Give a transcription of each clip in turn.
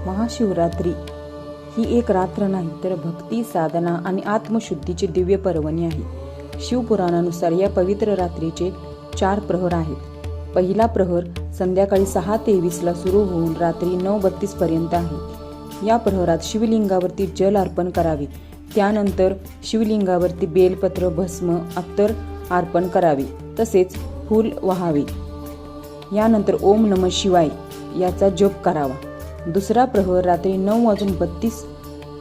महाशिवरात्री ही एक रात्र नाही तर भक्ती, साधना आणि आत्मशुद्धीची दिव्य पर्वणी आहे। शिवपुराणानुसार या पवित्र रात्रीचे 4 प्रहर आहेत। पहिला प्रहर संध्याकाळी 6:23 ला सुरू होऊन रात्री 9:32 पर्यंत आहे। या प्रहरात शिवलिंगावरती जल अर्पण करावे, त्यानंतर शिवलिंगावरती बेलपत्र, भस्म, अत्तर अर्पण करावे, तसेच फूल वाहावे। यानंतर ओम नमः शिवाय याचा जप करावा। दुसरा प्रहर रात्री 9:32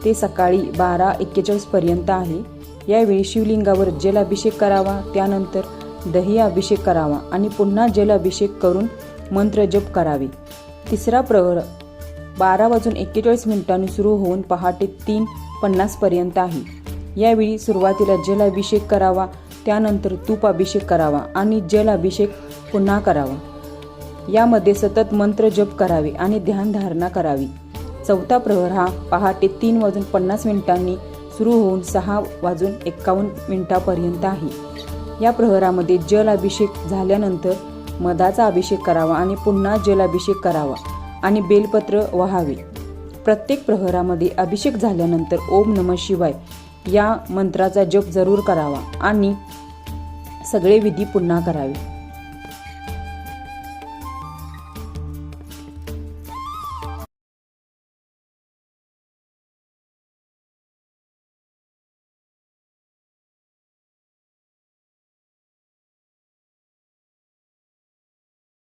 ते सकाळी 12:41 पर्यंत आहे। यावेळी शिवलिंगावर जलाभिषेक करावा, त्यानंतर दही अभिषेक करावा आणि पुन्हा जलाभिषेक करून मंत्र जप करावे। तिसरा प्रहर 12:41 सुरू होऊन पहाटे 3:50 पर्यंत आहे। यावेळी सुरुवातीला जलाभिषेक करावा, त्यानंतर तूप अभिषेक करावा आणि जलाभिषेक पुन्हा करावा। यामध्ये सतत मंत्र जप करावे आणि ध्यानधारणा करावी। चौथा प्रहर हा पहाटे 3:50 सुरू होऊन 6:51 पर्यंत आहे। या प्रहरामध्ये जल अभिषेक झाल्यानंतर मधाचा अभिषेक करावा आणि पुन्हा जलाभिषेक करावा आणि बेलपत्र वाहावे। प्रत्येक प्रहरामध्ये अभिषेक झाल्यानंतर ओम नमः शिवाय या मंत्राचा जप जरूर करावा आणि सगळे विधी पुन्हा करावे।